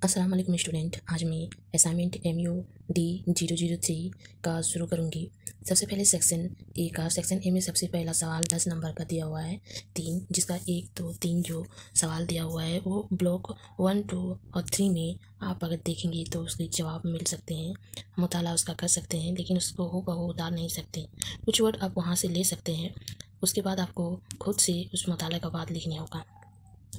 अस्सलाम वालेकुम स्टूडेंट। आज मैं असाइनमेंट MUD 003 का शुरू करूंगी। सबसे पहले सेक्शन ए का सेक्शन ए में सबसे पहला सवाल 10 नंबर का दिया हुआ है 3, जिसका 1, 2, 3 जो सवाल दिया हुआ है वो ब्लॉक 1, 2 और 3 में आप अगर देखेंगे तो उसके जवाब मिल सकते हैं, मुताला उसका कर सकते हैं, लेकिन उसको हूबहू उतार नहीं सकते। कुछ वर्ड आप वहाँ से ले सकते हैं, उसके बाद आपको खुद से उस मुताला का बाद लिखने होगा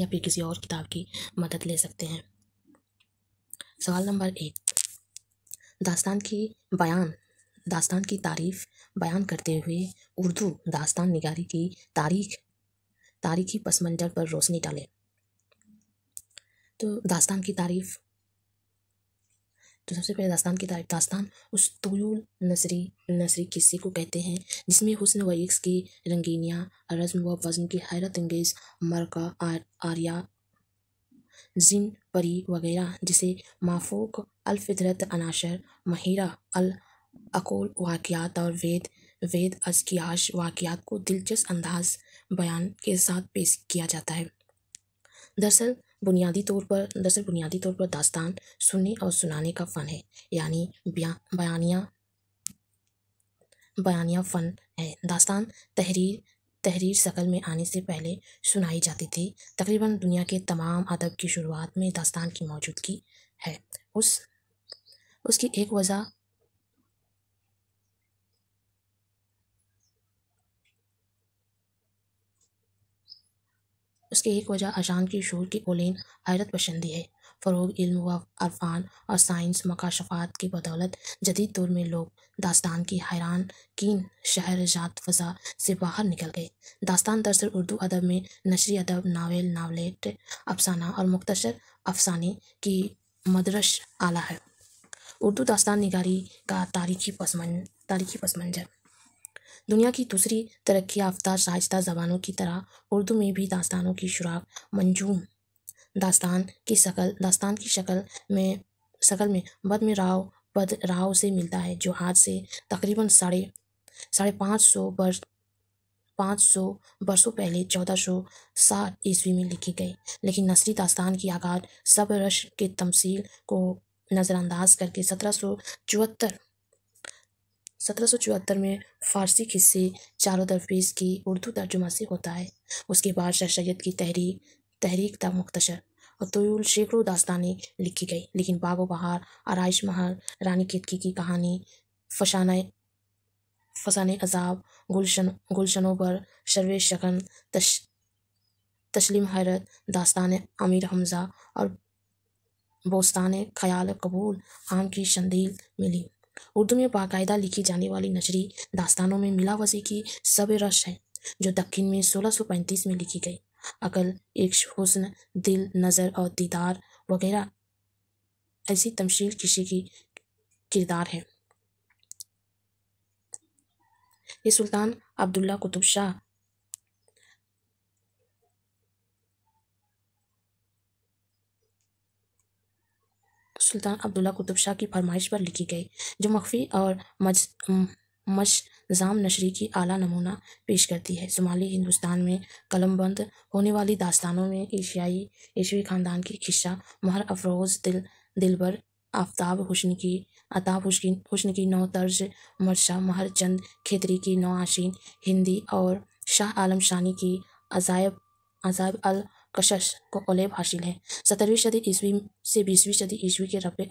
या फिर किसी और किताब की मदद ले सकते हैं। सवाल नंबर 1, दास्तान की तारीफ बयान करते हुए उर्दू दास्तान निगारी की तारीखी पस मंजर पर रोशनी डालें। तो सबसे पहले दास्तान उस तुयूल नसरी किस्से को कहते हैं जिसमें हुस्न व इश्क की रंगीनियाँ, रज़्म व वज़न की हैरत अंगेज़ मरका, आर्या, जिन, परी वगैरह जिसे माफूक अल-फितरत अनाशर, महिरा अल-अक़ूल वाक़ियात और वेद अज़कियाश वाक़ियात को दिलचस्प अंदाज बयान के साथ पेश किया जाता है। दरअसल बुनियादी तौर पर दास्तान सुनने और सुनाने का फ़न है, यानी बयानिया फ़न है। दास्तान तहरीर शक्ल में आने से पहले सुनाई जाती थी। तकरीबन दुनिया के तमाम अदब की शुरुआत में दास्तान की मौजूदगी है। उसकी एक वजह अशान की शोर की ओलेन हैरत पसंदी है। फ़रोग़ इल्म व अरफ़ान और साइंस मकाशफ़ात की बदौलत जदीद दौर में लोग दास्तान की हैरान कीन शहरजाद फ़ज़ा से बाहर निकल गए। दास्तान दरअसल उर्दू अदब में नशरी अदब, नावलेट, अफ़साना और मुख्तसर अफ़साने की मदरश आला है। उर्दू दास्तान निगारी का तारीखी पस मंज़र। दुनिया की दूसरी तरक्की याफ्ता शाइस्ता ज़बानों की तरह उर्दू में भी दास्तानों की शुराब मंजूम दास्तान की शक्ल में बद में राव से मिलता है, जो आज से तकरीबन साढ़े 500 बरसों पहले 1460 ईस्वी में लिखी गई। लेकिन नसरी दास्तान की आगाज़ सबरश के तमसील को नज़रअंदाज करके 1774 में फ़ारसी किस्से चारों दरवेज़ की उर्दू तर्जुमा से होता है। उसके बाद शह सैयद की तहरीक तक मुख्तसर और तुयूल सैकड़ों दास्तानें लिखी गई, लेकिन बागो बहार, आराइश महल, रानी केतकी की कहानी, फसाने अजाब, गुलशनों पर शर्वे शकन, तस्लीम हैरत, दास्तान अमीर हमज़ा और बोस्तान ख़याल कबूल आम की शंदील मिली। उर्दू में बाकायदा लिखी जाने वाली नशरी दास्तानों में मिलावज़ी की सब रश है, जो दक्खन में 1635 में लिखी गई। अकल, इश्क, हुस्न, दिल, नज़र और दीदार वगैरह ऐसी तमशील किसी की किरदार है। ये सुल्तान अब्दुल्ला कुतुब शाह की फरमाइश पर लिखी गई, जो मख्फी और मशजाम नशरी की आला नमूना पेश करती है। शुमाली हिंदुस्तान में कलमबंद होने वाली दास्तानों में एशियाई ख़ानदान की खिस्सा, महर अफरोज़, दिलबर, आफ़ताब हुस्न की नौ तर्ज मरशा, महर चंद खेतरी की नौ आशीन हिंदी और शाह आलम शानी की अजायब अल कशश को ओलेब हासिल है। 17वीं सदी ईस्वी से 20वीं सदी ईस्वी के रबे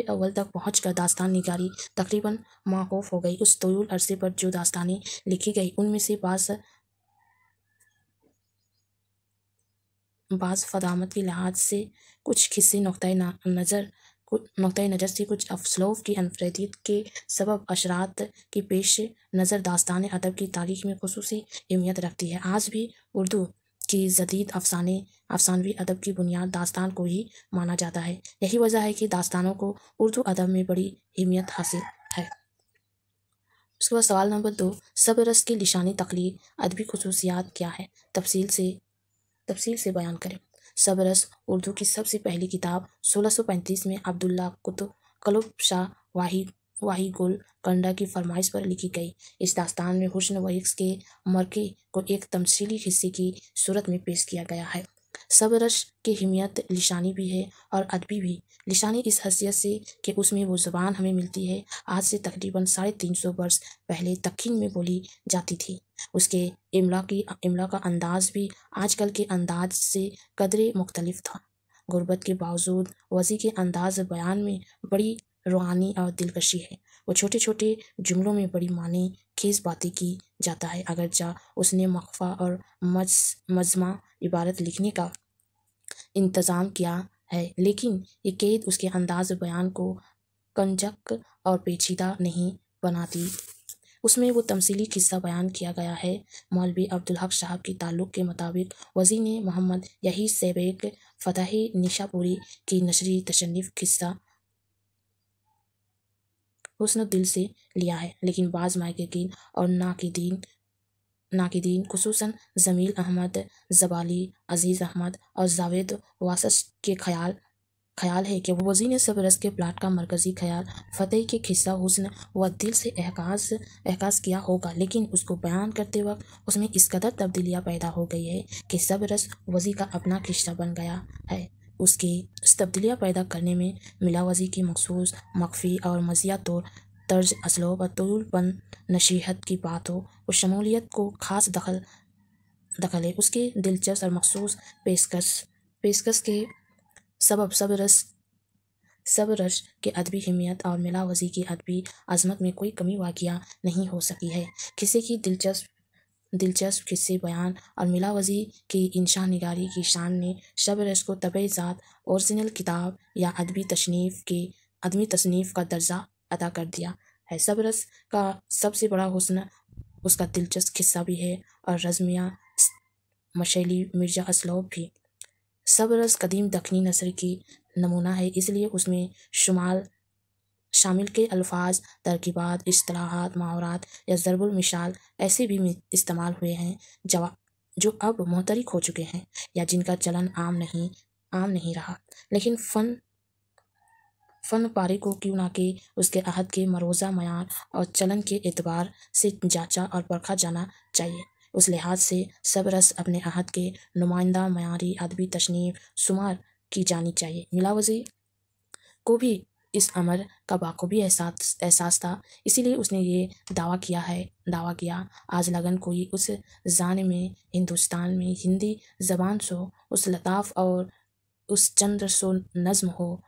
अव्वल तक पहुँचकर दास्तान निगारी तकरीबन माकूफ हो गई। उस तवील अरसे पर जो दास्तानें लिखी गई, उनमें से बाज़ फ़दामत के लिहाज से कुछ किस्से नुक्ता नज़र से कुछ अफसलोफ की अनफरेदियत के सबब अशरात की पेश नज़र दास्तान अदब की तारीख में खुसूसी अहमियत रखती है। आज भी उर्दू की जदीद अफसानवी अदब की बुनियाद दास्तान को ही माना जाता है। यही वजह है कि दास्तानों को उर्दू अदब में बड़ी अहमियत हासिल है। उसके बाद सवाल नंबर 2, सबरस की लिशानी तख्लीक अदबी खुसूसियात क्या है, तफसील से बयान करें। सबरस उर्दू की सबसे पहली किताब 1635 में अब्दुल्ला कुतुब शाह वाही गुल कंडा की फरमाइश पर लिखी गई। इस दास्तान में हुस्न व इश्क के मरके को एक तमसीली हिस्से की सूरत में पेश किया गया है। सबरश की हिमियत लिशानी भी है और अदबी भी। लिशानी इस हैसियत से कि उसमें वो ज़ुबान हमें मिलती है आज से तकरीबन 350 वर्ष पहले दक्षिण में बोली जाती थी। उसके इमला का अंदाज भी आजकल के अंदाज से कदरे मुख्तलिफ था। गुर्बत के बावजूद वज़ी के अंदाज बयान में बड़ी रूहानी और दिलकशी है। वो छोटे छोटे जुमलों में बड़ी मानी खेज बातें की जाता है। अगरचा उसने मख्फा और मजमा इबारत लिखने का इंतज़ाम किया है, लेकिन ये कैद उसके अंदाज बयान को कंजक और पेचीदा नहीं बनाती। उसमें वो तमसीली किस्सा बयान किया गया है। मौलवी अब्दुल हक साहब की ताल्लुक़ के मुताबिक वज़ी ने मोहम्मद यही सैबेक फ़तह निशापुरी की नशरी तशन्नुफ़ किस्सा हुस्न दिल से लिया है, लेकिन बाज़ महक़क़ीन और नाक़िदीन खुसूसन ज़मील अहमद ज़बाली, अज़ीज़ अहमद और जावेद वासस के ख्याल है कि वज़ी ने सबरस के प्लाट का मरकज़ी ख्याल फ़तेह के खिस्सा हुस्न व दिल से एहसास किया होगा, लेकिन उसको बयान करते वक्त उसमें इस कदर तब्दीलियाँ पैदा हो गई है कि सबरस वज़ी का अपना खिस्सा बन गया है। उसकी इस तब्दीलियाँ पैदा करने में मिला वज़ी की मखसूस मख्फी और मज़िया तर्ज असलूब और तूलपन नसीहत की बात हो, उस शमूलियत को ख़ास दखल है। उसके दिलचस्प और मखसूस पेशकश के सबब सबरश के अदबी हिमियत और मिला वज़ी की अदबी अज़मत में कोई कमी वाक़िया नहीं हो सकी है। किसी की दिलचस्प किस्से बयान और मिला वज़ी की इंशा निगारी की शान ने सबरस को तबे ज़ात ओरिजिनल किताब या अदबी तसनीफ़ का दर्जा अता कर दिया है। सबरस का सबसे बड़ा हुस्न उसका दिलचस्प किस्सा भी है और रज़मिया मशैली मिर्ज़ा असलूब भी। सबरस कदीम दखनी नसर की नमूना है, इसलिए उसमें शामिल के अल्फाज, तरकीबात, इस्तिलाहात, मुहावरात या ज़रबुल मिसाल ऐसे भी इस्तेमाल हुए हैं जो अब मुहतरिक हो चुके हैं या जिनका चलन आम नहीं रहा, लेकिन फ़न पारे को क्यों ना कि उसके अहद के मरोज़ा मयार और चलन के एतबार से जांचा और परखा जाना चाहिए। उस लिहाज से सबरस अपने अहद के नुमाइंदा मयारी अदबी तसनीफ़ शुमार की जानी चाहिए। मिला वज़ी को भी इस अमर का बाखूबी एहसास था, इसीलिए उसने ये दावा किया आज लगन कोई उस जाने में हिंदुस्तान में हिंदी ज़बान सो उस लताफ़ और उस चंद्र सो नज़्म हो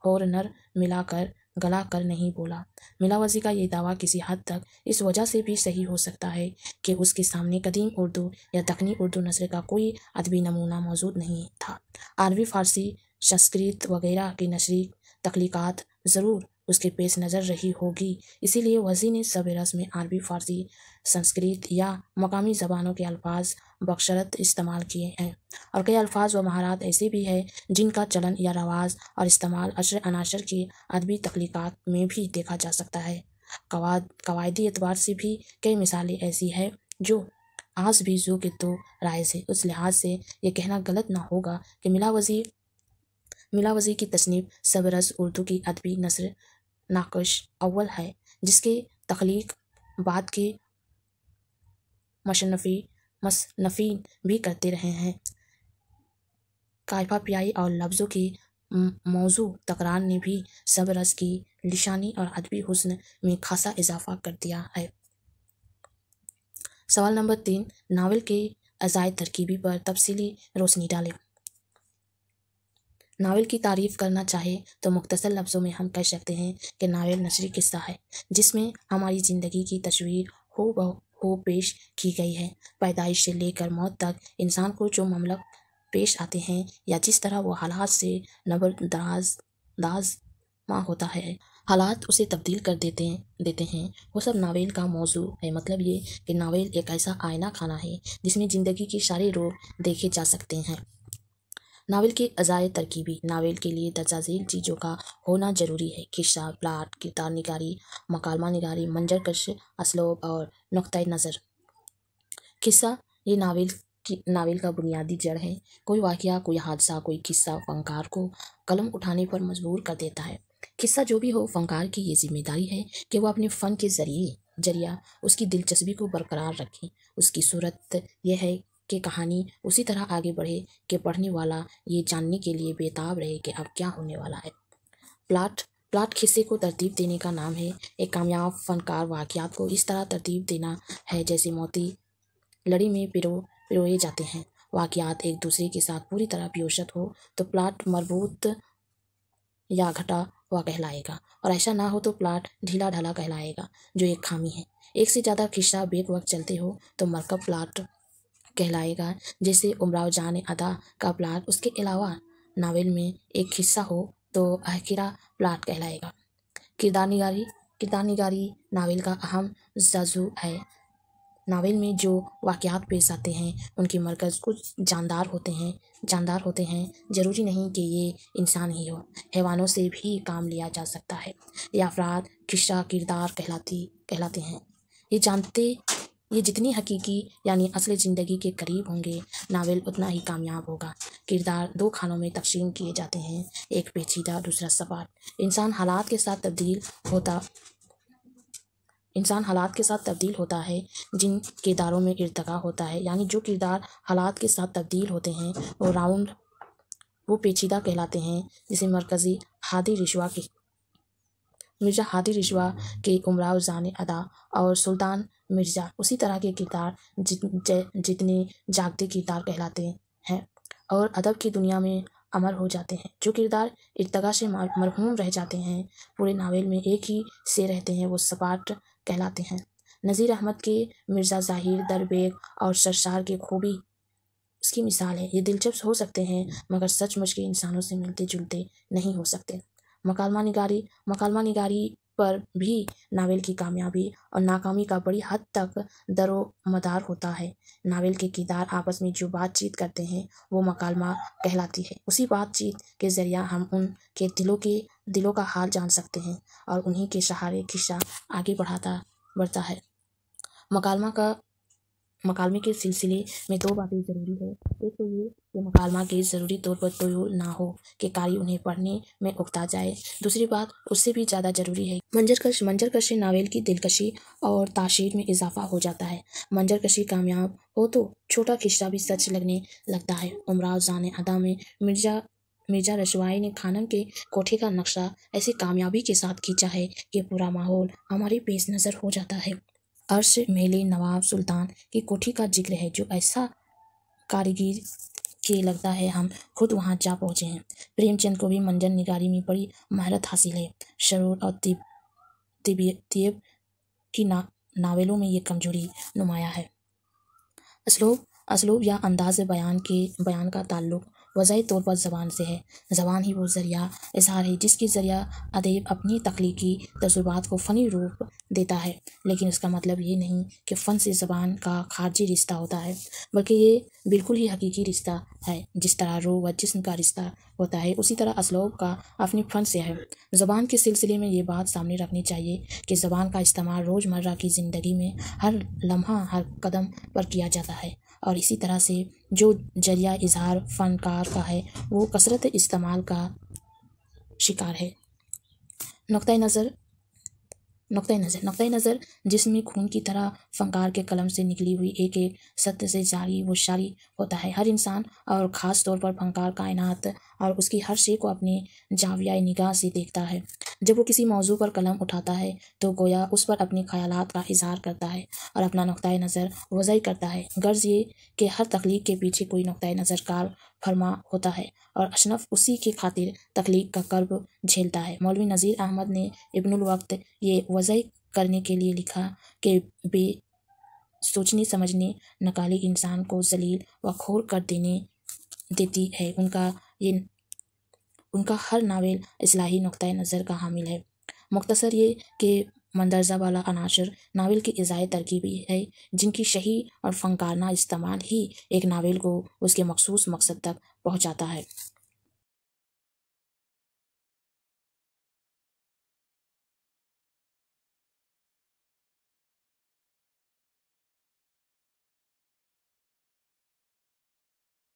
और नर मिलाकर गला कर नहीं बोला। मिला वज़ी का ये दावा किसी हद तक इस वजह से भी सही हो सकता है कि उसके सामने कदीम उर्दू या दखनी उर्दू नस्र का कोई अदबी नमूना मौजूद नहीं था। अरबी, फ़ारसी, संस्कृत वगैरह की नसरी तख्लीक़ात ज़रूर उसके पेश नज़र रही होगी, इसीलिए वज़ी ने सबरस में अरबी, फ़ारसी, संस्कृत या मकामी ज़बानों के अल्फाज बशरत इस्तेमाल किए हैं, और कई अल्फाज व महारात ऐसे भी हैं जिनका चलन या रवाज और इस्तेमाल अशर अनाशर की अदबी तख्लीक़ात में भी देखा जा सकता है। कवायदी एतबार से भी कई मिसालें ऐसी हैं जो आज भी ज़ो के तो राइज है। उस लिहाज से ये कहना गलत ना होगा कि मिला वज़ी की तसनीफ़ सबरस उर्दू की अदबी नस्र नाक़श अव्वल है, जिसके तख्लीक़ बाद के मसनफ़ीन भी करते रहे हैं। कायफा पियाई और लफ्ज़ों की मौजू तकरार ने भी सबरस की लिशानी और अदबी हुस्न में खासा इजाफा कर दिया है। सवाल नंबर 3, नावल के अज़ाए तरकीबी पर तफसीली रोशनी डालें। नावल की तारीफ़ करना चाहे तो मुख्तसर लफ्ज़ों में हम कह सकते हैं कि नावल नसरी किस्सा है जिसमें हमारी ज़िंदगी की तस्वीर हो पेश की गई है। पैदाइश से लेकर मौत तक इंसान को जो मामला पेश आते हैं या जिस तरह वो हालात से नबरदाज़ होता है, हालात उसे तब्दील कर देते हैं, वो सब नावल का मौजू है। मतलब ये कि नावल एक ऐसा आईना खाना है जिसमें ज़िंदगी के सारे रूप देखे जा सकते हैं। नावल के अज़ाए तरकीबी, नावल के लिए दर्जा झेल चीज़ों का होना ज़रूरी है। किस्सा, प्लाट, किरदार निगारी, मकालमा निगारी, मंजरकश असलूब और नुक्ता नज़र। किस्सा ये नावल का बुनियादी जड़ है। कोई वाक़या, कोई हादसा, कोई किस्सा फ़नकार को कलम उठाने पर मजबूर कर देता है। किस्सा जो भी हो, फ़नकार की ये जिम्मेदारी है कि वह अपने फ़न के ज़रिया उसकी दिलचस्पी को बरकरार रखे। उसकी सूरत यह है کہ کہانی اسی طرح آگے بڑھے کہ پڑھنے والا یہ جاننے کے لیے بےتاب رہے کہ اب کیا ہونے والا ہے۔ پلاٹ قصے کو ترتیب دینے کا نام ہے۔ ایک کامیاب فنکار واقعات کو اس طرح ترتیب دینا ہے جیسے موتی لڑی میں پروئے جاتے ہیں۔ واقعات ایک دوسرے کے ساتھ پوری طرح پیوست ہو تو پلاٹ مربوط یا گھٹا ہوا کہلائے گا، اور ایسا نہ ہو تو پلاٹ ڈھیلا ڈھالا کہلائے گا، جو ایک خامی ہے۔ ایک سے زیادہ قصہ بیک وقت چلتے ہو تو مرکب پلاٹ کہلائے گا، جیسے امراؤ جان ادا کا پلاٹ۔ اس کے علاوہ ناول میں ایک حصہ ہو تو احکرہ پلاٹ کہلائے گا۔ کردار نگاری ناول کا اہم جزو ہے۔ ناول میں جو واقعات پیش آتے ہیں ان کی مرکز کچھ جاندار ہوتے ہیں۔ ضروری نہیں کہ یہ انسان ہی ہو، حیوانوں سے بھی کام لیا جا سکتا ہے۔ یہ افراد قصہ کردار کہلاتے ہیں۔ یہ جتنی حقیقی یعنی اصل زندگی کے قریب ہوں گے ناول اتنا ہی کامیاب ہوگا۔ کردار دو خانوں میں تقسیم کیے جاتے ہیں، ایک پیچیدہ دوسرا سپاٹ۔ انسان حالات کے ساتھ تبدیل ہوتا ہے جن کرداروں میں ارتقا ہوتا ہے، یعنی جو کردار حالات کے ساتھ تبدیل ہوتے ہیں وہ پیچیدہ کہلاتے ہیں، جسے مرزا ہادی رضویٰ کے امراؤ جان ادا اور سلطان مرزا اسی طرح کے کردار جتنے جاگتے کردار کہلاتے ہیں اور ادب کی دنیا میں امر ہو جاتے ہیں۔ جو کردار ارتقا سے مرحوم رہ جاتے ہیں، پورے ناول میں ایک ہی سے رہتے ہیں، وہ سپاٹ کہلاتے ہیں۔ نذیر احمد کے مرزا ظاہر در بیگ اور سرشار کی خوبی اس کی مثال ہے۔ یہ دلچسپ ہو سکتے ہیں مگر سچ مچ کے انسانوں سے ملتے جلتے نہیں ہو سکتے۔ مکالمہ نگاری پر بھی ناول کی کامیابی اور ناکامی کا بڑی حد تک در و مدار ہوتا ہے۔ ناول کے کردار آپس میں جو بات چیت کرتے ہیں وہ مکالمہ کہلاتی ہے۔ اسی بات چیت کے ذریعہ ہم ان کے دلوں کا حال جان سکتے ہیں اور انہی کے سہارے قصہ آگے بڑھتا ہے۔ مکالمے کے سلسلے میں دو باتیں ضروری ہے۔ ایک تو یہ کہ مکالمہ کے ضروری طور پر طویل نہ ہو کہ قاری انہیں پڑھنے میں اکتا جائے۔ دوسری بات اس سے بھی زیادہ ضروری ہے منظرکش سے ناول کی دلکشی اور تاثیر میں اضافہ ہو جاتا ہے۔ منظرکشی کامیاب ہو تو چھوٹا قصہ بھی سچ لگنے لگتا ہے۔ امراؤ جان ادا میں مرزا رسوائی نے خانم کے کوٹھے کا نقشہ ایسی کامیابی کے ساتھ کھینچا ہے کہ پورا ماحول ہمارے پیش نظر ہو جاتا ہے۔ عرش محل نواب سلطان کی کوٹھی کا ذکر ہے جو ایسا کاریگر کہ لگتا ہے ہم خود وہاں جا پہنچے ہیں۔ پریم چند کو بھی منظر نگاری میں بڑی مہارت حاصل ہے۔ شرور اور طیب کی ناولوں میں یہ کمزوری نمایاں ہے۔ اسلوب یا انداز بیان کا تعلق واضح طور پر زبان سے ہے۔ زبان ہی وہ ذریعہ اظہار ہے جس کے ذریعہ ادیب اپنی تخلیقی تجربات کو فنی روپ دیتا ہے، لیکن اس کا مطلب یہ نہیں کہ فن سے زبان کا خارجی رشتہ ہوتا ہے، بلکہ یہ بالکل ہی حقیقی رشتہ ہے۔ جس طرح روح و جسم کا رشتہ ہوتا ہے اسی طرح اسلوب کا اپنے فن سے ہے۔ زبان کے سلسلے میں یہ بات سامنے رکھنی چاہیے کہ زبان کا استعمال روزمرہ کی زندگی میں ہر لمحہ ہر قدم پر کیا جاتا ہے، اور اسی طرح سے جو ذریعہ اظہار فنکار کا ہے وہ کثرت استعمال کا شکار ہے۔ نقطۂ نظر جس میں خون کی طرح فنکار کے قلم سے نکلی ہوئی ایک سطر سے جاری و ساری ہوتا ہے۔ ہر انسان اور خاص طور پر فنکار کائنات اور اس کی ہر شے کو اپنے زاویہ نگاہ سے دیکھتا ہے۔ جب وہ کسی موضوع پر قلم اٹھاتا ہے تو گویا اس پر اپنے خیالات کا اظہار کرتا ہے اور اپنا نقطۂ نظر وضع کرتا ہے۔ غرض یہ کہ ہر تخلیق کے پیچھے کوئی نقطۂ نظر کار فرما ہوتا ہے اور اصناف اسی کی خاطر تخلیق کا کرب جھیلتا ہے۔ مولوی نذیر احمد نے ابن الوقت یہ وضع کرنے کے لیے لکھا کہ بے سوچنے سمجھنے نکالی انسان کو ذلیل و کھور کر دیتی ہے۔ ان کا ہر ناول اصلاحی نقطۂ نظر کا حامل ہے۔ مختصر یہ کہ مندرجہ بالا عناصر ناول کی اعضائے ترکیبی ہے جن کی صحیح اور فنکارانہ استعمال ہی ایک ناول کو اس کے مخصوص مقصد تک پہنچاتا ہے۔